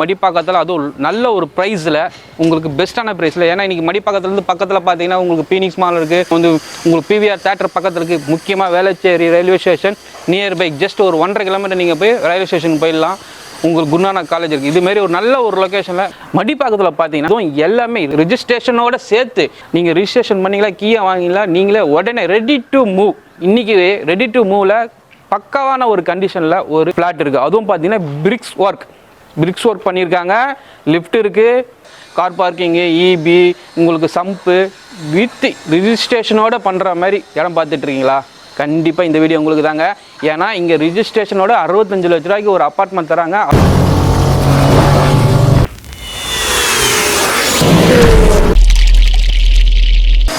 மடிப்பாக்கத்தில் அதுவும் நல்ல ஒரு ப்ரைஸில் உங்களுக்கு பெஸ்ட்டான ப்ரைஸில். ஏன்னா இன்றைக்கி மடிப்பாக்கத்துலேருந்து பக்கத்தில் பார்த்தீங்கன்னா உங்களுக்கு பீனிக்ஸ் மால் இருக்குது, வந்து உங்களுக்கு பிவிஆர் தேட்டர் பக்கத்தில் இருக்குது. முக்கியமாக Velachery railway station nearby just ஒரு 1.5 கிலோமீட்டர் நீங்கள் போய் ரயில்வே ஸ்டேஷனுக்கு போயிடலாம். உங்களுக்கு குருநானக் காலேஜ் இருக்குது. இதுமாரி ஒரு நல்ல ஒரு லொக்கேஷனில் மடிப்பாக்கத்தில் பார்த்தீங்கன்னா எல்லாமே ரெஜிஸ்ட்ரேஷனோட சேர்த்து நீங்கள் ரிஜிஸ்ட்ரேஷன் பண்ணிங்களா, கீயை வாங்கிங்களா, நீங்களே உடனே ரெடி டு மூவ். இன்றைக்கி ரெடி டு மூவில் பக்காவான ஒரு கண்டிஷனில் ஒரு ஃப்ளாட் இருக்குது. அதுவும் பார்த்தீங்கன்னா பிரிக்ஸ் ஒர்க் பண்ணியிருக்காங்க. லிஃப்ட் இருக்குது, கார் பார்க்கிங்கு, இபி, உங்களுக்கு சம்பு வித் ரிஜிஸ்ட்ரேஷனோட பண்ணுற மாதிரி இடம் பார்த்துட்ருக்கீங்களா? கண்டிப்பாக இந்த வீடியோ உங்களுக்கு தாங்க. ஏன்னா இங்கே ரிஜிஸ்ட்ரேஷனோட 65 லட்ச ரூபாய்க்கு ஒரு அப்பார்ட்மெண்ட் தராங்க.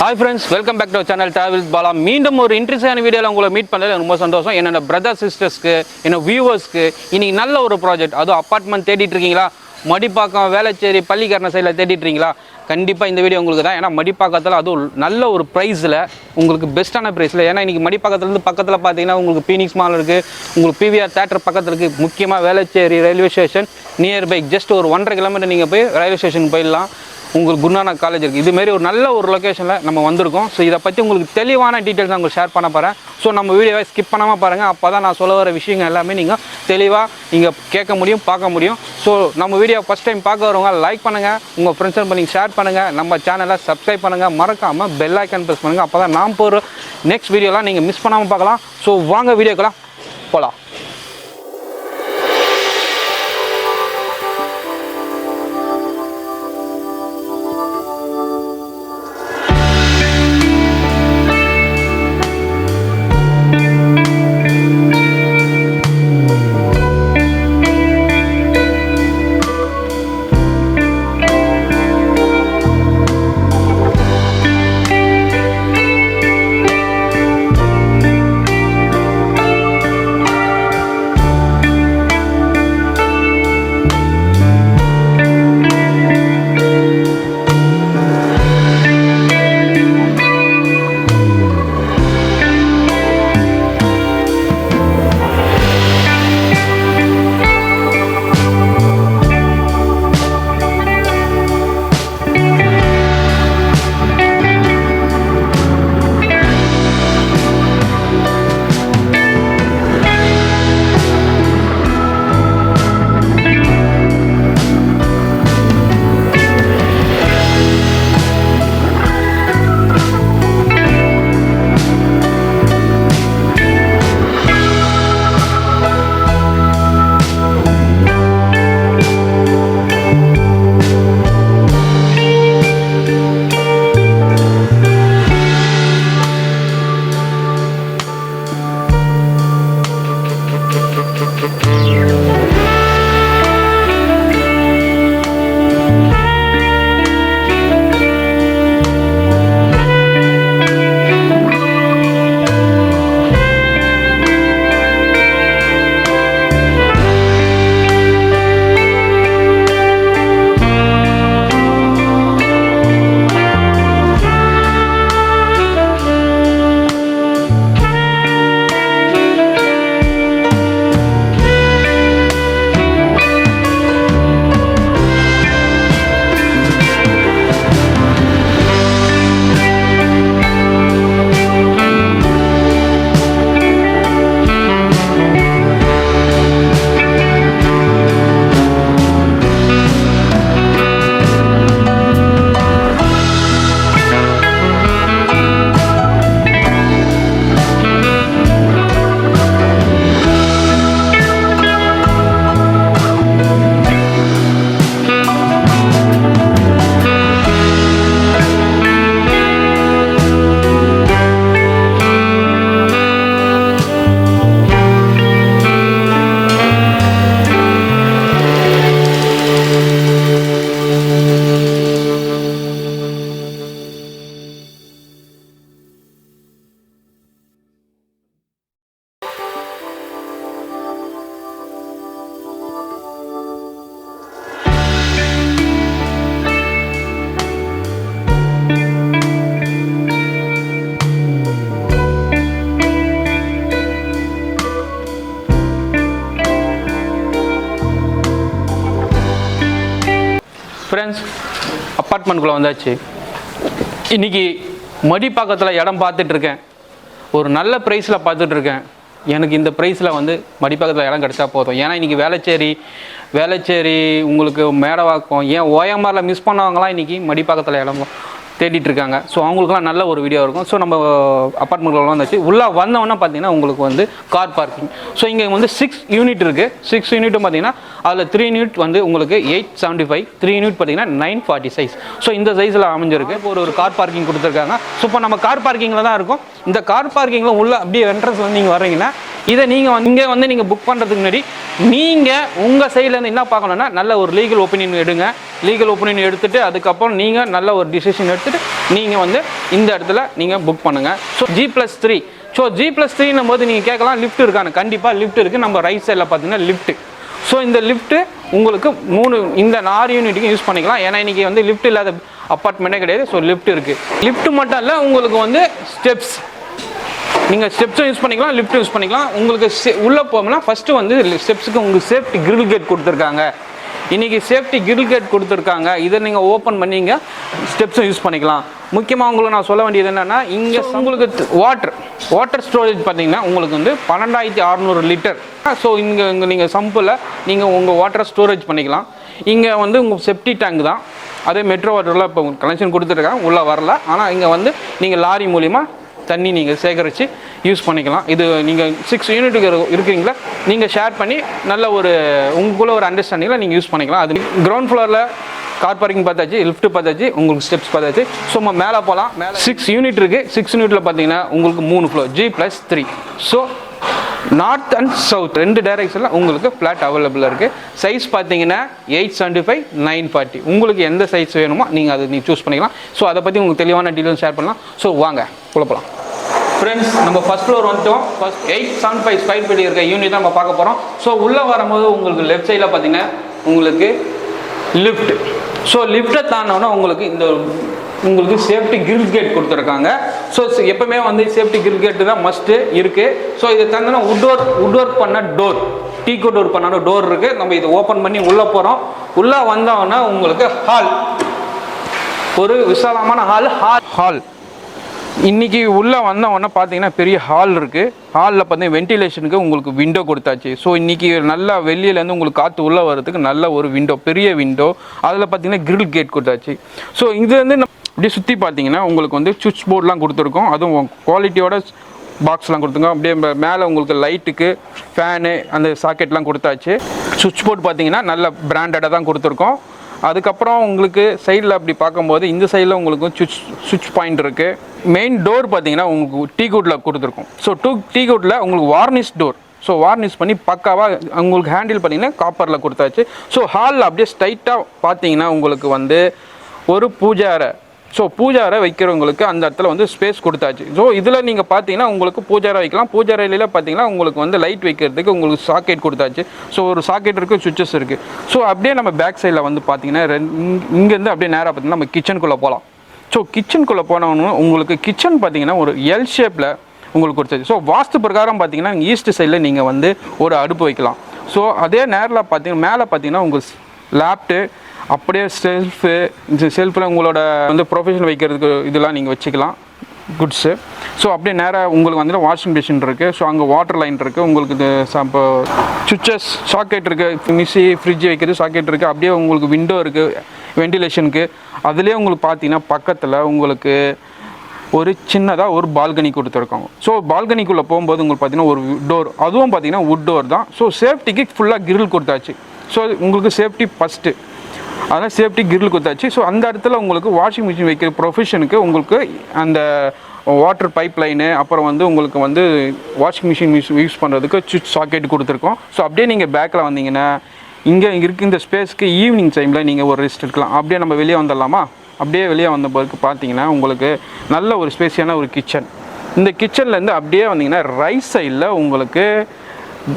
Hi friends, welcome back to channel travel Bala. மீண்டும் ஒரு இன்ட்ரெஸ்டான வீடியோவில் உங்களை மீட் பண்ணல ரொம்ப சந்தோஷம். என்னோட பிரதர் சிஸ்டர்ஸ்க்கு, என்னோட வியூவர்ஸ்க்கு இன்றைக்கி நல்ல ஒரு ப்ராஜெக்ட், அதுவும் அப்பார்ட்மெண்ட் தேடிட்டு இருக்கீங்களா? மடிப்பாக்கம், வேளச்சேரி, பள்ளிக்கரணை சைடில் தேடிட்டு இருக்கீங்களா? கண்டிப்பாக இந்த வீடியோ உங்களுக்கு தான். ஏன்னா மடிப்பாக்கத்தில் அதுவும் நல்ல ஒரு ப்ரைஸில், உங்களுக்கு பெஸ்ட்டான ப்ரைஸில். ஏன்னா இன்றைக்கி மடிப்பாக்கத்துலேருந்து பக்கத்தில் பார்த்தீங்கன்னா உங்களுக்கு பீனிக்ஸ் மால் இருக்குது, உங்களுக்கு பிவிஆர் தேட்டர் பக்கத்தில் இருக்குது. முக்கியமாக Velachery railway station nearby just ஒரு 1.5 கிலோமீட்டர் நீங்கள் போய் ரயில்வே ஸ்டேஷனுக்கு போயிடலாம். உங்களுக்கு குருநானக் காலேஜ் இருக்குது. இதுமாரி ஒரு நல்ல ஒரு லொக்கேஷனில் நம்ம வந்திருக்கோம். ஸோ இதை பற்றி உங்களுக்கு தெளிவான டீட்டெயில்ஸ் நான் உங்களுக்கு ஷேர் பண்ண போகிறேன். ஸோ நம்ம வீடியோவை ஸ்கிப் பண்ணாமல் பாருங்கள். அப்போ தான் நான் சொல்ல வர விஷயங்கள் எல்லாமே நீங்கள் தெளிவாக நீங்கள் கேட்க முடியும், பார்க்க முடியும். ஸோ நம்ம வீடியோ ஃபஸ்ட் டைம் பார்க்க வரவங்க லைக் பண்ணுங்கள், உங்கள் ஃப்ரெண்ட்ஸ் பண்ணி ஷேர் பண்ணுங்கள், நம்ம சேனலை சப்ஸ்கிரைப் பண்ணுங்கள், மறக்காமல் பெல் ஐக்கான் ப்ரெஸ் பண்ணுங்கள். அப்போ தான் நான் போகிற நெக்ஸ்ட் வீடியோலாம் நீங்கள் மிஸ் பண்ணாமல் பார்க்கலாம். ஸோ வாங்க வீடியோக்கெல்லாம் போகலாம். ஃப்ரெண்ட்ஸ், அப்பார்ட்மெண்ட்குள்ளே வந்தாச்சு. இன்றைக்கி மடிப்பாக்கத்தில் இடம் பார்த்துட்ருக்கேன். ஒரு நல்ல ப்ரைஸில் பார்த்துட்ருக்கேன். எனக்கு இந்த ப்ரைஸில் வந்து மடிப்பாக்கத்தில் இடம் கிடச்சா போதும். ஏன்னா இன்றைக்கி வேளச்சேரி உங்களுக்கு மேடவாக்கம், ஏன் ஓஎம்ஆரில் மிஸ் பண்ணவங்களாம் இன்றைக்கி மடிப்பாக்கத்தில் இடம் தேடிட்டுருக்காங்க. ஸோ அவங்களுக்குலாம் நல்ல ஒரு வீடியோ இருக்கும். ஸோ நம்ம அப்பார்ட்மெண்ட்குள்ளே வந்தாச்சு. உள்ளே வந்தவொன்னே பார்த்தீங்கன்னா உங்களுக்கு வந்து கார் பார்க்கிங். ஸோ இங்கே வந்து 6 யூனிட் இருக்குது. 6 யூனிட்டும் பார்த்தீங்கன்னா அதில் 3 யூனிட் வந்து உங்களுக்கு 875, 3 யூனிட் பார்த்தீங்கன்னா 946. ஸோ இந்த சைஸில் அமைஞ்சிருக்கு. இப்போ ஒரு கார் பார்க்கிங் கொடுத்துருக்காங்க. ஸோ இப்போ நம்ம கார் பார்க்கிங்கில் தான் இருக்கும். இந்த கார் பார்க்கிங்கில் உள்ள அப்படியே என்ட்ரன்ஸ் வந்து நீங்கள் வர்றீங்கன்னா இதை நீங்கள் இங்கே வந்து நீங்கள் புக் பண்ணுறதுக்கு முன்னாடி நீங்கள் உங்கள் சைட்லேருந்து என்ன பார்க்கணுன்னா நல்ல ஒரு லீகல் ஒப்பீனியன் எடுங்க. லீகல் ஒப்பீனியன் எடுத்துகிட்டு அதுக்கப்புறம் நீங்கள் நல்ல ஒரு டிசிஷன் எடுத்துகிட்டு நீங்கள் வந்து இந்த இடத்துல நீங்கள் புக் பண்ணுங்கள். So G+3. ஸோ G+3 போது நீங்கள் கேட்கலாம் லிஃப்ட் இருக்கான்னு. கண்டிப்பாக லிஃப்ட் இருக்குது. நம்ம ரைட் சைடில் பார்த்தீங்கன்னா லிஃப்ட்டு. ஸோ இந்த லிஃப்ட்டு உங்களுக்கு 3 இந்த 4 யூனிட்டுக்கும் யூஸ் பண்ணிக்கலாம். ஏன்னா இன்றைக்கி வந்து லிஃப்ட் இல்லாத அப்பார்ட்மெண்ட்டே கிடையாது. ஸோ லிஃப்ட் இருக்குது. லிஃப்ட் மட்டும் இல்லை, உங்களுக்கு வந்து ஸ்டெப்ஸ், நீங்கள் ஸ்டெப்ஸும் யூஸ் பண்ணிக்கலாம், லிஃப்ட்டும் யூஸ் பண்ணிக்கலாம். உங்களுக்கு உள்ளே போகணும்னா ஃபஸ்ட்டு வந்து ஸ்டெப்ஸுக்கு உங்களுக்கு சேஃப்டி கிரில் கேட் கொடுத்துருக்காங்க. இன்றைக்கி சேஃப்டி கிரில் கேட் கொடுத்துருக்காங்க. இதை நீங்கள் ஓப்பன் பண்ணிங்க ஸ்டெப்ஸும் யூஸ் பண்ணிக்கலாம். முக்கியமாக உங்களுக்கு நான் சொல்ல வேண்டியது என்னென்னா, இங்கே உங்களுக்கு வாட்டர் ஸ்டோரேஜ் பார்த்தீங்கன்னா உங்களுக்கு வந்து 12,600 லிட்டர். ஸோ இங்கே நீங்கள் சம்பில் நீங்கள் உங்கள் வாட்டரை ஸ்டோரேஜ் பண்ணிக்கலாம். இங்கே வந்து உங்கள் செப்டி டேங்க் தான். அதே மெட்ரோ வாட்டரில் இப்போ கனெக்ஷன் கொடுத்துருக்காங்க, உள்ளே வரல. ஆனால் இங்கே வந்து நீங்கள் லாரி மூலிமா தண்ணி நீங்கள் சேகரித்து யூஸ் பண்ணிக்கலாம். இது நீங்கள் 6 யூனிட்டுக்கு இருக்கிறீங்களா, நீங்கள் ஷேர் பண்ணி நல்ல ஒரு உங்களுக்குள்ள ஒரு அண்டர்ஸ்டாண்டிங்கில் நீங்கள் யூஸ் பண்ணிக்கலாம். அது கிரவுண்ட் ஃப்ளோரில் கார் பார்க்கிங் பார்த்தாச்சு, லிஃப்ட் பார்த்தாச்சு, உங்களுக்கு ஸ்டெப்ஸ் பார்த்தாச்சு. ஸோ நம்ம மேலே போகலாம். மேலே 6 யூனிட் இருக்குது. 6 யூனிட்டில் பார்த்தீங்கன்னா உங்களுக்கு 3 floor, G+3. So north and south 2 டைரெக்ஷனில் உங்களுக்கு ஃப்ளாட் அவைலபிளாக இருக்குது. சைஸ் பார்த்தீங்கன்னா 875, 940. உங்களுக்கு எந்த சைஸ் வேணுமோ நீங்கள் சூஸ் பண்ணிக்கலாம். ஸோ அதை பற்றி உங்களுக்கு தெளிவான டீட்டெயில்ஸ் ஷேர் பண்ணலாம். ஸோ வாங்க போகலாம். ஃப்ரெண்ட்ஸ், நம்ம ஃபஸ்ட் ஃப்ளோர் வந்துட்டோம். ஃபஸ்ட் 875 ஸ்கொயர் ஃபீட் இருக்க யூனிட் தான் நம்ம பார்க்க போகிறோம். ஸோ உள்ளே வரும்போது உங்களுக்கு லெஃப்ட் சைடில் பார்த்தீங்கன்னா உங்களுக்கு லிஃப்ட். ஸோ லிஃப்ட்டை தாண்டோன்னா உங்களுக்கு சேஃப்டி கிரில் கேட் கொடுத்துருக்காங்க. ஸோ எப்பவுமே வந்து சேஃப்டி கிரில் கேட்டு தான் மஸ்ட்டு இருக்குது. ஸோ இதை தந்தோன்னா உட் ஒர்க் பண்ண டோர், டீக்கு டோர் பண்ண டோர் இருக்குது. நம்ம இதை ஓப்பன் பண்ணி உள்ளே போகிறோம். உள்ளே வந்தோன்னா உங்களுக்கு ஹால், ஒரு விசாலமான ஹால். இன்றைக்கி உள்ளே வந்தவொன்னே பார்த்தீங்கன்னா பெரிய ஹால் இருக்குது. ஹாலில் பார்த்தீங்கன்னா வென்டிலேஷனுக்கு உங்களுக்கு விண்டோ கொடுத்தாச்சு. ஸோ இன்றைக்கி நல்லா வெளியிலேருந்து உங்களுக்கு காற்று உள்ளே வர்றதுக்கு நல்ல ஒரு விண்டோ, பெரிய விண்டோ. அதில் பார்த்தீங்கன்னா கிரில் கேட் கொடுத்தாச்சு. ஸோ இது வந்து அப்படியே சுற்றி பார்த்தீங்கன்னா உங்களுக்கு வந்து சுவிட்ச் போர்ட்லாம் கொடுத்துருக்கோம். அதுவும் குவாலிட்டியோட பாக்ஸ்லாம் கொடுத்துருக்கோம். அப்படியே மேலே உங்களுக்கு லைட்டுக்கு ஃபேனு அந்த சாக்கெட்லாம் கொடுத்தாச்சு. சுவிட்ச் போர்ட் பார்த்தீங்கன்னா நல்ல பிராண்டடாக தான் கொடுத்துருக்கோம். அதுக்கப்புறம் உங்களுக்கு சைடில் அப்படி பார்க்கும்போது இந்த சைடில் உங்களுக்கு சுவிட்ச் பாயிண்ட் இருக்குது. மெயின் டோர் பார்த்தீங்கன்னா உங்களுக்கு டீகுட்டில் கொடுத்துருக்கோம். ஸோ டீகுட்டில் உங்களுக்கு வார்னிஷ் டோர். ஸோ வார்னிஷ் பண்ணி பக்காவாக உங்களுக்கு ஹேண்டில் பார்த்தீங்கன்னா காப்பரில் கொடுத்தாச்சு. ஸோ ஹாலில் அப்படியே ஸ்ட்ரைட்டாக பார்த்தீங்கன்னா உங்களுக்கு வந்து ஒரு பூஜை அறை. ஸோ பூஜை அறை வைக்கிறவங்களுக்கு அந்த இடத்துல வந்து ஸ்பேஸ் கொடுத்தாச்சு. ஸோ இதில் நீங்கள் பார்த்தீங்கன்னா உங்களுக்கு பூஜை அறை வைக்கலாம். பூஜை அறையில் பார்த்தீங்கன்னா உங்களுக்கு வந்து லைட் வைக்கிறதுக்கு உங்களுக்கு சாக்கெட் கொடுத்தாச்சு. ஸோ ஒரு சாக்கெட் இருக்குது, சுவிச்சஸ் இருக்குது. ஸோ அப்படியே நம்ம பேக் சைடில் வந்து பார்த்தீங்கன்னா இங்கேருந்து அப்படியே நேராக பார்த்தீங்கன்னா நம்ம கிச்சனுக்குள்ளே போகலாம். ஸோ கிச்சனுக்குள்ளே போனோன்னு உங்களுக்கு கிச்சன் பார்த்தீங்கன்னா ஒரு எல் ஷேப்பில் உங்களுக்கு கொடுத்தாச்சு. ஸோ வாஸ்து பிரகாரம் பார்த்தீங்கன்னா ஈஸ்ட் சைடில் நீங்கள் வந்து ஒரு அடுப்பு வைக்கலாம். ஸோ அதே நேரில் பார்த்தீங்கன்னா மேலே பார்த்தீங்கன்னா உங்கள் லேப்டு, அப்படியே செல்ஃபு, இந்த செல்ஃபில் உங்களோட வந்து ப்ரொஃபஷனல் வைக்கிறதுக்கு இதெல்லாம் நீங்கள் வச்சுக்கலாம், குட்ஸு. ஸோ அப்படியே நேராக உங்களுக்கு வந்துட்டு வாஷிங் மிஷின் இருக்குது. ஸோ அங்கே வாட்டர் லைன் இருக்குது. உங்களுக்கு இது இப்போ சுவிச்சஸ் சாக்கெட் இருக்குது, மிக்ஸி ஃப்ரிட்ஜ் வைக்கிறது சாக்கெட் இருக்குது. அப்படியே உங்களுக்கு விண்டோ இருக்குது வென்டிலேஷனுக்கு. அதுலேயே உங்களுக்கு பார்த்தீங்கன்னா பக்கத்தில் உங்களுக்கு ஒரு சின்னதாக ஒரு பால்கனி கொடுத்துருக்காங்க. ஸோ பால்கனிக்குள்ளே போகும்போது உங்களுக்கு பார்த்தீங்கன்னா ஒரு டோர், அதுவும் பார்த்தீங்கன்னா வுட் டோர் தான். ஸோ சேஃப்டிக்கு ஃபுல்லாக கிரில் கொடுத்தாச்சு. ஸோ உங்களுக்கு சேஃப்டி ஃபஸ்ட்டு, அதனால் சேஃப்டி கிரில் கொடுத்தாச்சு. ஸோ அந்த இடத்துல உங்களுக்கு வாஷிங் மிஷின் வைக்கிற ப்ரொஃபஷனுக்கு உங்களுக்கு அந்த வாட்டர் பைப் லைனு, அப்புறம் வந்து உங்களுக்கு வந்து வாஷிங் மிஷின் யூஸ் பண்ணுறதுக்கு சுவிட்ச் சாக்கெட் கொடுத்துருக்கோம். ஸோ அப்படியே நீங்கள் பேக்கில் வந்தீங்கன்னா இங்கே இருக்குது இந்த ஸ்பேஸ்க்கு ஈவினிங் டைமில் நீங்கள் ஒரு ரெஸ்ட் எடுக்கலாம். அப்படியே நம்ம வெளியே வந்துடலாமா? அப்படியே வெளியே வந்த பிறகு பார்த்தீங்கன்னா உங்களுக்கு நல்ல ஒரு ஸ்பேஸியான ஒரு கிச்சன். இந்த கிச்சன்லேருந்து அப்படியே வந்தீங்கன்னா ரைட் சைடில் உங்களுக்கு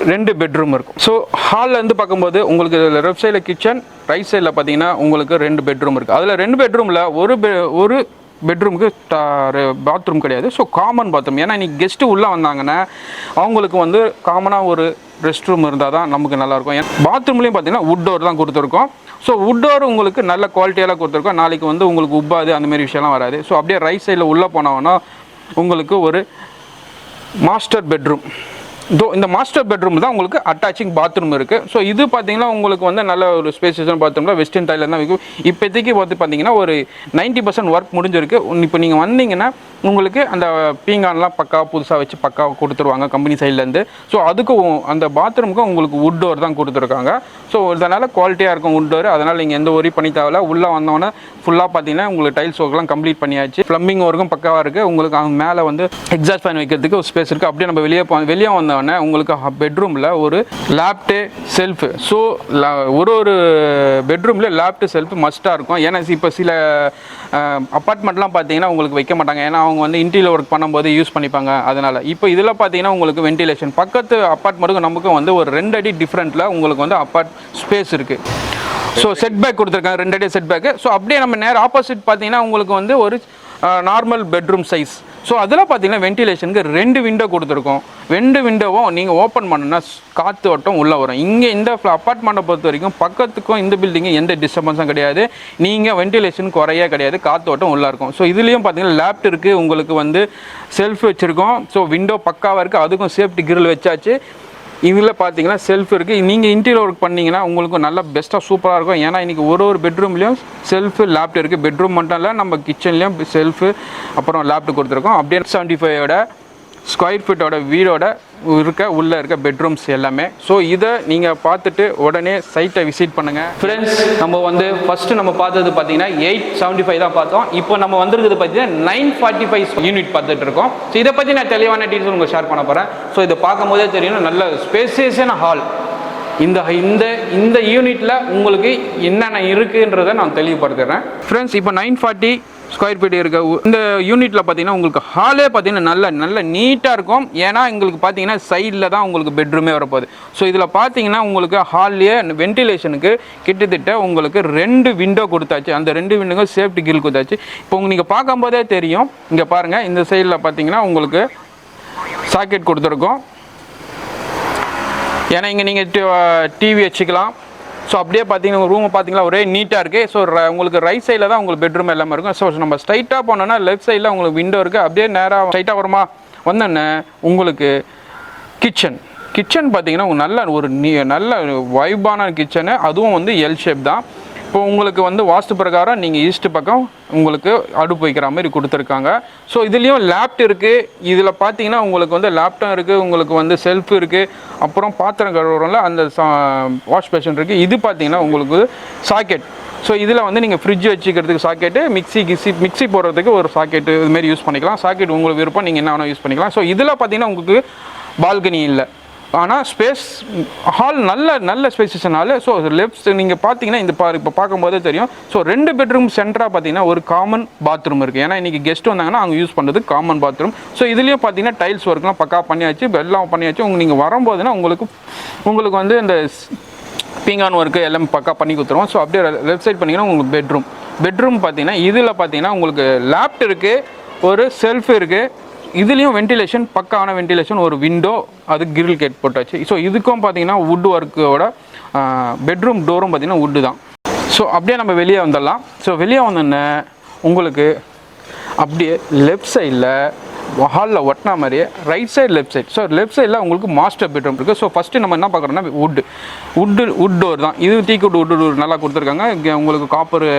2 பெட்ரூம் இருக்கும். ஸோ ஹால்லேருந்து பார்க்கும்போது உங்களுக்கு லெஃப்ட் சைடில் கிச்சன், ரைட் சைடில் பார்த்தீங்கன்னா உங்களுக்கு 2 பெட்ரூம் இருக்குது. அதில் 2 பெட்ரூமில் ஒரு பெட்ரூமுக்கு பாத்ரூம் கிடையாது. So common bathroom. ஏன்னா இன்றைக்கி கெஸ்ட்டு உள்ளே வந்தாங்கன்னா அவங்களுக்கு வந்து காமனாக ஒரு ரெஸ்ட் ரூம் இருந்தால் தான் நமக்கு நல்லாயிருக்கும். பாத்ரூம்லேயும் பார்த்தீங்கன்னா வுட் டோர் தான் கொடுத்துருக்கோம். ஸோ வுட் டோர் உங்களுக்கு நல்ல குவாலிட்டியெல்லாம் கொடுத்துருக்கோம். நாளைக்கு வந்து உங்களுக்கு உப்பாது அந்தமாரி விஷயம்லாம் வராது. ஸோ அப்படியே ரைட் சைடில் உள்ளே போனோன்னா உங்களுக்கு ஒரு மாஸ்டர் பெட்ரூம். இந்த மாஸ்டர் பெட்ரூம் தான் உங்களுக்கு அட்டாச்சிங் பாத்ரூம் இருக்குது. ஸோ இது பார்த்தீங்கன்னா உங்களுக்கு வந்து நல்ல ஒரு ஸ்பேசியஸான பாத்ரூமில் வெஸ்டர்ன் டைலில் தான் இருக்கும். இப்போதைக்கு பார்த்து பார்த்தீங்கன்னா ஒரு 90% ஒர்க் முடிஞ்சிருக்கு. இப்போ நீங்கள் வந்தீங்கன்னா உங்களுக்கு அந்த பீங்கான்லாம் பக்காவாக புதுசாக வச்சு பக்காவாக கொடுத்துருவாங்க கம்பெனி சைட்லேருந்து. ஸோ அதுக்கும் அந்த பாத்ரூமுக்கும் உங்களுக்கு வுட் டோர் தான் கொடுத்துருக்காங்க. ஸோ அதனால் குவாலிட்டியாக இருக்கும் வுட் டோர். அதனால் நீங்கள் எந்த ஒரி பண்ணி தேவையில்ல. உள்ளே வந்தோன்னே ஃபுல்லாக பார்த்தீங்கன்னா உங்களுக்கு டைல்ஸ் ஒர்க்லாம் கம்ப்ளீட் பண்ணியாச்சு. ப்ளம்பிங் ஒர்க்கும் பக்காவாக இருக்குது. உங்களுக்கு அவங்க மேலே வந்து எக்ஸாஸ்ட் ஃபேன் வைக்கிறதுக்கு ஒரு ஸ்பேஸ் இருக்குது. அப்படியே நம்ம வெளியே வந்தோடனே உங்களுக்கு பெட்ரூமில் ஒரு லேப்டு செல்ஃபு. ஸோ ஒரு பெட்ரூமில் லேப்டு செல்ஃபு மஸ்ட்டாக இருக்கும். ஏன்னா இப்போ சில அப்பார்ட்மெண்ட்லாம் பார்த்தீங்கன்னா உங்களுக்கு வைக்க மாட்டாங்க. ஏன்னா அவங்க வந்து இன்டீரியர் ஒர்க் பண்ணும்போது யூஸ் பண்ணிப்பாங்க. அதனால் இப்போ இதில் பார்த்தீங்கன்னா உங்களுக்கு வென்டிலேஷன் பக்கத்து அப்பார்ட்மெண்ட்டுக்கும் நமக்கும் வந்து ஒரு 2 அடி டிஃப்ரெண்ட்டில் உங்களுக்கு வந்து ஸ்பேஸ் இருக்குது. ஸோ செட் பேக் கொடுத்துருக்காங்க, 2 அடி செட் பேக்கு. ஸோ அப்படியே நம்ம நேரம் ஆப்போசிட் பார்த்தீங்கன்னா உங்களுக்கு வந்து ஒரு நார்மல் பெட்ரூம் சைஸ். ஸோ அதில் பார்த்தீங்கன்னா வென்டிலேஷனுக்கு 2 விண்டோ கொடுத்துருக்கோம். 2 விண்டோவும் நீங்கள் ஓப்பன் பண்ணுன்னா காற்று ஓட்டம் உள்ளே வரும். இங்கே இந்த அப்பார்ட்மெண்ட்டை பொறுத்த வரைக்கும் பக்கத்துக்கும் இந்த பில்டிங்கு எந்த டிஸ்டர்பன்ஸும் கிடையாது. நீங்கள் வென்டிலேஷன் குறையே கிடையாது, காற்று ஓட்டம் உள்ளே இருக்கும். ஸோ இதுலேயும் பார்த்தீங்கன்னா லேப்ட் இருக்குது, உங்களுக்கு வந்து செல்ஃப் வச்சுருக்கோம். ஸோ விண்டோ பக்காவாக இருக்குது, அதுக்கும் சேஃப்டி கிரில் வச்சாச்சு. இதில் பார்த்தீங்கன்னா செல்ஃப் இருக்குது. நீங்கள் இன்டீரியர் ஒர்க் பண்ணிங்கன்னா உங்களுக்கு நல்லா பெஸ்ட்டாக சூப்பராக இருக்கும். ஏன்னா இன்றைக்கி ஒரு பெட்ரூம்லேயும் செல்ஃபு லேப்ட் இருக்குது. பெட்ரூம் மட்டும் இல்லை, நம்ம கிச்சன்லேயும் செல்ஃபு அப்புறம் லேப்ட் கொடுத்துருக்கோம். அப்படியே 75 ஸ்கொயர் ஃபீட்டோட வீடோட உள்ளே இருக்க பெட்ரூம்ஸ் எல்லாமே. ஸோ இதை நீங்கள் பார்த்துட்டு உடனே சைட்டை விசிட் பண்ணுங்கள். ஃப்ரெண்ட்ஸ், நம்ம வந்து ஃபஸ்ட்டு நம்ம பார்த்தது பார்த்தீங்கன்னா 875 தான் பார்த்தோம். இப்போ நம்ம வந்திருக்கிறது பார்த்தீங்கன்னா 945 யூனிட் பார்த்துட்டு இருக்கோம். ஸோ இதை பற்றி நான் தெளிவான டீட்டெயில்ஸ் உங்களுக்கு ஷேர் பண்ண போகிறேன். ஸோ இதை பார்க்கும் போதே தெரியும் நல்ல ஸ்பேசியஸான ஹால். இந்த யூனிட்டில் உங்களுக்கு என்னென்ன இருக்குன்றதை நான் தெளிவுபடுத்துகிறேன். ஃப்ரெண்ட்ஸ், இப்போ 940 ஸ்கொயர் ஃபீட் இருக்க இந்த யூனிட்டில் பார்த்தீங்கன்னா உங்களுக்கு ஹாலே பார்த்தீங்கன்னா நல்ல நீட்டாக இருக்கும். ஏன்னா உங்களுக்கு பார்த்தீங்கன்னா சைடில் தான் உங்களுக்கு பெட்ரூமே வரப்போகுது. ஸோ இதில் பார்த்தீங்கன்னா உங்களுக்கு ஹால்லேயே வென்டிலேஷனுக்கு கிட்டத்தட்ட உங்களுக்கு 2 விண்டோ கொடுத்தாச்சு. அந்த 2 விண்டோக்கும் சேஃப்டி கில் கொடுத்தாச்சு. இப்போ நீங்கள் பார்க்கும்போதே தெரியும். இங்கே பாருங்கள், இந்த சைடில் பார்த்தீங்கன்னா உங்களுக்கு சாக்கெட் கொடுத்துருக்கோம். ஏன்னா இங்கே நீங்கள் டிவி வச்சுக்கலாம். ஸோ அப்படியே பார்த்தீங்கன்னா ரூமை பார்த்தீங்கன்னா ஒரே நீட்டாக இருக்குது. ஸோ உங்களுக்கு ரைட் சைடில் தான் உங்களுக்கு பெட்ரூம் எல்லாமே இருக்கும். ஸோ நம்ம ஸ்ட்ரைட்டாக போனோன்னா லெஃப்ட் சைடில் உங்களுக்கு விண்டோ இருக்குது. அப்படியே நேராக ஸ்ட்ரைட்டாக வருமா வந்தோன்னே உங்களுக்கு கிச்சன் பார்த்தீங்கன்னா நல்ல வைபான கிச்சனு. அதுவும் வந்து எல் ஷேப் தான். இப்போ உங்களுக்கு வந்து வாஸ்து பிரகாரம் நீங்கள் ஈஸ்ட் பக்கம் உங்களுக்கு அடுப்பு வைக்கிற மாதிரி கொடுத்துருக்காங்க. ஸோ இதுலேயும் லேப்ட் இருக்குது. இதில் பார்த்தீங்கன்னா உங்களுக்கு வந்து லேப்டாப் இருக்குது, உங்களுக்கு வந்து செல்ஃப் இருக்குது, அப்புறம் பாத்திரம் கழுவுறோம்ல அந்த வாஷ் பேஷன் இருக்குது. இது பார்த்தீங்கன்னா உங்களுக்கு சாக்கெட். ஸோ இதில் வந்து நீங்கள் ஃப்ரிட்ஜ் வச்சுக்கிறதுக்கு சாக்கெட்டு, மிக்ஸி போடுறதுக்கு ஒரு சாக்கெட்டு இதுமாரி யூஸ் பண்ணிக்கலாம். சாக்கெட் உங்களுக்கு விருப்பம், நீங்கள் என்ன வேணால் யூஸ் பண்ணிக்கலாம். ஸோ இதில் பார்த்தீங்கன்னா உங்களுக்கு பால்கனி இல்லை, ஆனால் ஸ்பேஸ் ஹால் நல்ல ஸ்பேசியஸான ஹால். ஸோ லெஃப்ட் நீங்கள் பார்த்தீங்கன்னா இப்போ பார்க்கும்போதே தெரியும். ஸோ 2 பெட்ரூம் சென்டராக பார்த்தீங்கன்னா ஒரு காமன் பாத்ரூம் இருக்குது. ஏன்னா இன்றைக்கி கெஸ்ட் வந்தாங்கன்னா அவங்க யூஸ் பண்ணுறது காமன் பாத்ரூம். ஸோ இதுலேயும் பார்த்தீங்கன்னா டைல்ஸ் ஒர்க்லாம் பக்கா பண்ணியாச்சு, எல்லாம் பண்ணியாச்சு. நீங்கள் வரும்போதுன்னா உங்களுக்கு வந்து இந்த பீங்கான் ஒர்க்கு எல்லாம் பக்கா பண்ணி கொடுத்துருவோம். ஸோ அப்படியே லெஃப்ட் சைட் பண்ணிங்கன்னா உங்களுக்கு பெட்ரூம் பார்த்தீங்கன்னா இதில் பார்த்தீங்கன்னா உங்களுக்கு லேப்ட் இருக்குது, ஒரு செல்ஃப் இருக்குது. இதுலேயும் வென்டிலேஷன் பக்கான வென்டிலேஷன், ஒரு விண்டோ, அது கிரில் கேட் போட்டாச்சு. ஸோ இதுக்கும் பார்த்தீங்கன்னா வுட் ஒர்க்கோட பெட்ரூம் டோரும் பார்த்தீங்கன்னா வுட்டு தான். ஸோ அப்படியே நம்ம வெளியே வந்துடலாம். ஸோ வெளியே வந்தோடனே உங்களுக்கு அப்படியே லெஃப்ட் சைடில் ஹாலில் ஒட்டினா மாதிரியே right side left side. So left சைடில் உங்களுக்கு மாஸ்டர் பெட்ரூம் இருக்குது. ஸோ ஃபஸ்ட்டு நம்ம என்ன பார்க்குறோன்னா வுட் டோர் தான். இது டீக்குட் வுட் டோர் நல்லா கொடுத்துருக்காங்க. உங்களுக்கு காப்பர்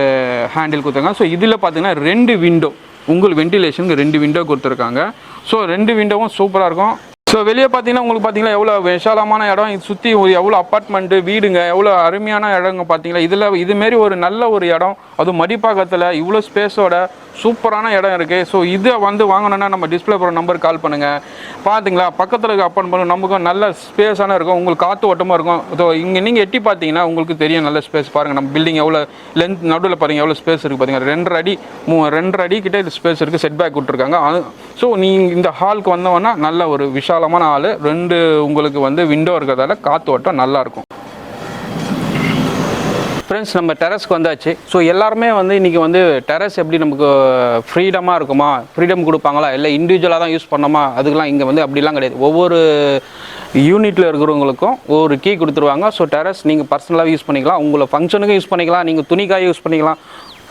ஹேண்டில் கொடுத்துருக்காங்க. ஸோ இதில் பார்த்தீங்கன்னா 2 விண்டோ, உங்களுக்கு வென்டிலேஷனுக்கு 2 விண்டோ கொடுத்துருக்காங்க. ஸோ 2 விண்டோவும் சூப்பராக இருக்கும். ஸோ வெளியே பார்த்தீங்கன்னா உங்களுக்கு பார்த்தீங்கன்னா எவ்வளோ விசாலமான இடம், இது சுற்றி எவ்வளோ அப்பார்ட்மெண்ட்டு வீடுங்க, எவ்வளோ அருமையான இடங்க பார்த்தீங்களா. இதுமாரி ஒரு நல்ல ஒரு இடம், அதுவும் மடிப்பாக்கத்தில் இவ்வளோ ஸ்பேஸோட சூப்பரான இடம் இருக்குது. ஸோ இதை வந்து வாங்கணுன்னா நம்ம டிஸ்பிளே போகிற நம்பர் கால் பண்ணுங்கள். பார்த்தீங்களா, பக்கத்தில் இருக்க அப்பார்ட்மெண்ட் நமக்கும் நல்ல ஸ்பேஸான இருக்கும், உங்களுக்கு காற்று ஓட்டமாக இருக்கும். ஸோ இங்கே நீங்கள் எட்டி பார்த்தீங்கன்னா உங்களுக்கு தெரியும் நல்ல ஸ்பேஸ். பாருங்கள் நம்ம பில்டிங் எவ்வளோ லென்த், நடுவில் பாருங்கள் எவ்வளோ ஸ்பேஸ் இருக்குது பார்த்தீங்கன்னா. 2.5 அடி கிட்டே இது ஸ்பேஸ் இருக்குது. செட் பேக் விட்டுருக்காங்க. ஸோ நீங்கள் இந்த ஹாலுக்கு வந்தோன்னா நல்ல ஒரு விஷாலமான ஹால், 2 உங்களுக்கு வந்து விண்டோ இருக்கிறதால காற்று ஓட்டம் நல்லாயிருக்கும். ஃப்ரெண்ட்ஸ் நம்ம டெரஸ்க்கு வந்தாச்சு. ஸோ எல்லாருமே வந்து இன்றைக்கி வந்து டெரஸ் எப்படி நமக்கு ஃப்ரீடமாக இருக்குமா, ஃப்ரீடம் கொடுப்பாங்களா, இல்லை இண்டிவிஜுவலாக தான் யூஸ் பண்ணோமா, அதுக்கெலாம் இங்கே வந்து அப்படிலாம் கிடையாது. ஒவ்வொரு யூனிட்டில் இருக்கிறவங்களுக்கும் ஒவ்வொரு கீ கொடுத்துருவாங்க. ஸோ டெரஸ் நீங்கள் பர்சனலாக யூஸ் பண்ணிக்கலாம், உங்களை ஃபங்க்ஷனுக்கும் யூஸ் பண்ணிக்கலாம், நீங்கள் துணிக்காக யூஸ் பண்ணிக்கலாம்,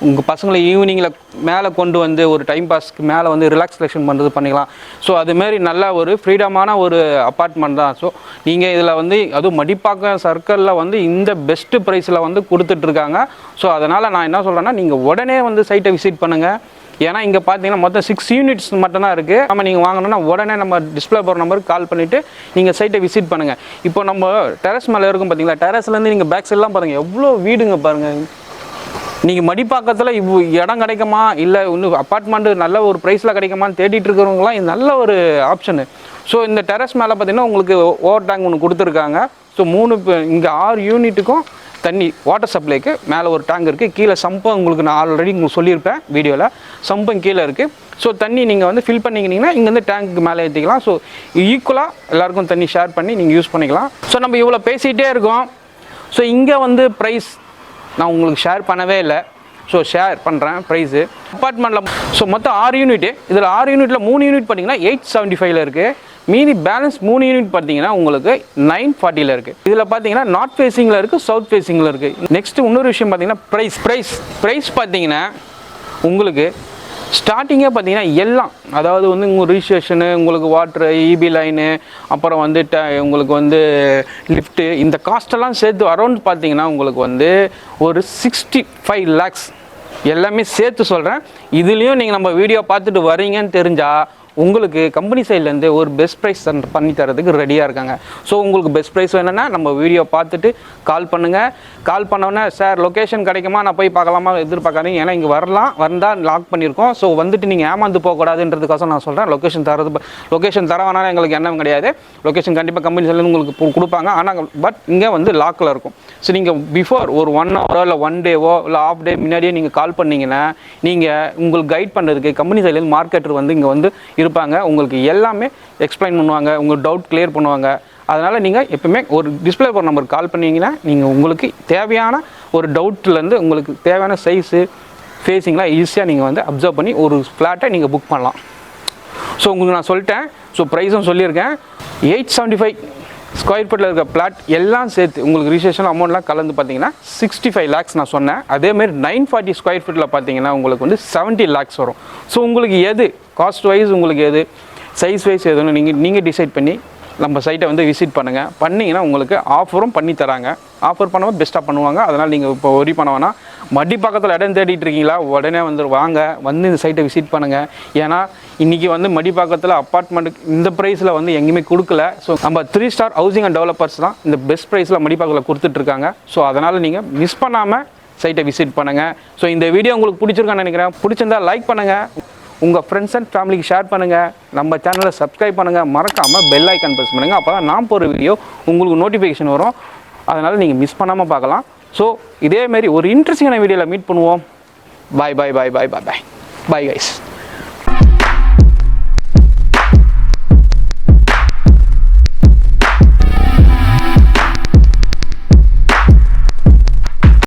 உங்கள் பசங்களை ஈவினிங்கில் மேலே கொண்டு வந்து ஒரு டைம் பாஸ்க்கு மேலே வந்து ரிலாக்ஸேஷன் பண்ணுறது பண்ணிக்கலாம். ஸோ அதுமாரி நல்ல ஒரு ஃப்ரீடமான ஒரு அப்பார்ட்மெண்ட் தான். ஸோ நீங்கள் இதில் வந்து அதுவும் மடிப்பாக்கம் சர்க்கிளில் வந்து இந்த பெஸ்ட்டு ப்ரைஸில் வந்து கொடுத்துட்ருக்காங்க. ஸோ அதனால் நான் என்ன சொல்கிறேன்னா, நீங்கள் உடனே வந்து சைட்டை விசிட் பண்ணுங்கள். ஏன்னா இங்கே பார்த்தீங்கன்னா மொத்தம் 6 யூனிட்ஸ் மட்டும்தான் இருக்குது. நம்ம நீங்கள் வாங்கணுன்னா உடனே நம்ம டிஸ்பிளே போகிற நம்பருக்கு கால் பண்ணிவிட்டு நீங்கள் சைட்டை விசிட் பண்ணுங்கள். இப்போ நம்ம டெரஸ் மேலே இருக்கும் பார்த்தீங்களா, டெரஸ்லேருந்து நீங்கள் பேக் சைட்லாம் பாருங்கள், எவ்வளோ வீடுங்க பாருங்கள். நீங்கள் மடிப்பாக்கத்தில் இடம் கிடைக்குமா, இல்லை இன்னும் அப்பார்ட்மெண்ட்டு நல்ல ஒரு ப்ரைஸில் கிடைக்குமான்னு தேடிட்டு இருக்கிறவங்களாம் இது நல்ல ஒரு ஆப்ஷனு. ஸோ இந்த டெரஸ் மேலே பார்த்தீங்கன்னா உங்களுக்கு ஓவர் டேங்க் ஒன்று கொடுத்துருக்காங்க. ஸோ இங்கே 6 யூனிட்டுக்கும் தண்ணி வாட்டர் சப்ளைக்கு மேலே ஒரு டேங்க் இருக்குது. கீழே சம்பம் உங்களுக்கு நான் ஆல்ரெடி உங்களுக்கு சொல்லியிருப்பேன் வீடியோவில், சம்பம் கீழே இருக்குது. ஸோ தண்ணி நீங்கள் வந்து ஃபில் பண்ணிக்கிட்டிங்கன்னா இங்கேருந்து டேங்க்கு மேலே ஏற்றிக்கலாம். ஸோ ஈக்குவலாக எல்லாருக்கும் தண்ணி ஷேர் பண்ணி நீங்கள் யூஸ் பண்ணிக்கலாம். ஸோ நம்ம இவ்வளோ பேசிகிட்டே இருக்கோம். ஸோ இங்கே வந்து ப்ரைஸ் நான் உங்களுக்கு ஷேர் பண்ணவே இல்லை. ஸோ ஷேர் பண்ணுறேன் ப்ரைஸு அப்பார்ட்மெண்ட்டில். ஸோ மொத்தம் 6 யூனிட்டு. இதில் 6 யூனிட்டில் 3 யூனிட் பார்த்தீங்கன்னா 875 இருக்குது. மீதி பேலன்ஸ் 3 யூனிட் பார்த்தீங்கன்னா உங்களுக்கு 940 இருக்குது. இதில் பார்த்தீங்கன்னா நார்த் ஃபேஸிங்கில் இருக்குது, சவுத் ஃபேஸிங்கில் இருக்குது. நெக்ஸ்ட்டு இன்னொரு விஷயம் பார்த்தீங்கன்னா ப்ரைஸ் பார்த்தீங்கன்னா உங்களுக்கு ஸ்டார்டிங்கே பார்த்தீங்கன்னா எல்லாம், அதாவது வந்து உங்கள் ரிஜிஸ்ட்ரேஷனு, உங்களுக்கு வாட்ரு, இபி லைனு, அப்புறம் வந்து உங்களுக்கு வந்து லிஃப்ட்டு, இந்த காஸ்ட்டெல்லாம் சேர்த்து அரௌண்ட் பார்த்தீங்கன்னா உங்களுக்கு வந்து ஒரு 65 lakhs எல்லாமே சேர்த்து சொல்கிறேன். இதுலேயும் நீங்கள் நம்ம வீடியோ பார்த்துட்டு வரீங்கன்னு தெரிஞ்சால் உங்களுக்கு கம்பெனி சைட்லேருந்து ஒரு பெஸ்ட் ப்ரைஸ் பண்ணி தரதுக்கு ரெடியாக இருக்காங்க. ஸோ உங்களுக்கு பெஸ்ட் ப்ரைஸ் வேணும்னா நம்ம வீடியோ பார்த்துட்டு கால் பண்ணுங்கள். கால் பண்ணோன்னே சார் லொக்கேஷன் கிடைக்குமா, நான் போய் பார்க்கலாமா எதிர்பார்க்காதீங்க. ஏன்னா இங்கே வந்தால் லாக் பண்ணியிருக்கோம். ஸோ வந்துட்டு நீங்கள் ஏமாந்து போகக்கூடாதுன்றதுக்காக நான் சொல்கிறேன். லொக்கேஷன் தர வேணாலும் எங்களுக்கு எண்ணம் கிடையாது. லொக்கேஷன் கண்டிப்பாக கம்பெனி சைட்லேருந்து உங்களுக்கு கொடுப்பாங்க. ஆனால் பட் இங்கே வந்து லாக்கில் இருக்கும். ஸோ நீங்கள் பிஃபோர் ஒரு 1 hour இல்லை 1 டேவோ இல்லை ஆஃப் டே முன்னாடியே நீங்கள் கால் பண்ணிங்கன்னா நீங்கள் உங்களுக்கு கைட் பண்ணுறதுக்கு கம்பெனி சைட்லேருந்து மார்க்கெட்டர் வந்து இங்கே வந்து இருப்பாங்க. உங்களுக்கு எல்லாமே எக்ஸ்பிளைன் பண்ணுவாங்க, உங்கள் டவுட் கிளியர் பண்ணுவாங்க. அதனால் நீங்கள் எப்பவுமே ஒரு டிஸ்பிளே போகிற நம்பருக்கு கால் பண்ணிங்கன்னா நீங்கள் உங்களுக்கு தேவையான ஒரு டவுட்லேருந்து உங்களுக்கு தேவையான சைஸு ஃபேஸிங்லாம் ஈஸியாக நீங்கள் வந்து அப்சர்வ் பண்ணி ஒரு ஃப்ளாட்டை நீங்கள் புக் பண்ணலாம். ஸோ உங்களுக்கு நான் சொல்லிட்டேன். ஸோ ப்ரைஸும் சொல்லியிருக்கேன். 875 ஸ்கொயர் ஃபீட்டில் இருக்க பிளாட் எல்லாம் சேர்த்து உங்களுக்கு ரிஜிஸ்ட்ரேஷன் அமௌண்ட்லாம் கலந்து பார்த்தீங்கன்னா 65 lakhs நான் சொன்னேன். அதேமாரி 940 ஸ்கொயர் ஃபீட்டில் பார்த்தீங்கன்னா உங்களுக்கு வந்து 70 lakhs வரும். ஸோ உங்களுக்கு எது காஸ்ட் வைஸ், உங்களுக்கு எது சைஸ் வைஸ் எதுன்னு நீங்கள் டிசைட் பண்ணி நம்ம சைட்டை வந்து விசிட் பண்ணுங்கள். பண்ணிங்கன்னா உங்களுக்கு ஆஃபரும் பண்ணி தராங்க. ஆஃபர் பண்ணும்போது பெஸ்ட்டாக பண்ணுவாங்க. அதனால் நீங்கள் இப்போ ஒரி பண்ண வேணாம். மடிப்பாக்கத்தில் இடம் தேடிட்டு இருக்கீங்களா, உடனே வாங்க வந்து இந்த சைட்டை விசிட் பண்ணுங்கள். ஏன்னா இன்றைக்கி வந்து மடிப்பாக்கத்தில் அப்பார்ட்மெண்ட்டுக்கு இந்த ப்ரைஸில் வந்து எங்கேயுமே கொடுக்கல. ஸோ நம்ம 3 star ஹவுசிங் அண்ட் டெவலப்பர்ஸ் தான் இந்த பெஸ்ட் ப்ரைஸில் மடிப்பாக்கத்தில் கொடுத்துட்ருக்காங்க. ஸோ அதனால் நீங்கள் மிஸ் பண்ணாமல் சைட்டை விசிட் பண்ணுங்கள். ஸோ இந்த வீடியோ உங்களுக்கு பிடிச்சிருக்கான்னு நினைக்கிறேன். பிடிச்சிருந்தால் லைக் பண்ணுங்கள், உங்கள் ஃப்ரெண்ட்ஸ் அண்ட் ஃபேமிலிக்கு ஷேர் பண்ணுங்கள், நம்ம சேனலை சப்ஸ்கிரைப் பண்ணுங்கள், மறக்காமல் பெல் ஐக்கான் ப்ரெஸ் பண்ணுங்கள். அப்போ தான் நான் போகிற வீடியோ உங்களுக்கு நோட்டிஃபிகேஷன் வரும். அதனால் நீங்கள் மிஸ் பண்ணாமல் பார்க்கலாம். ஸோ இதேமாரி ஒரு இன்ட்ரெஸ்டிங்கான வீடியோவில் மீட் பண்ணுவோம். பாய் பாய் பாய் பாய் பாய் பாய் பாய் கைஸ்.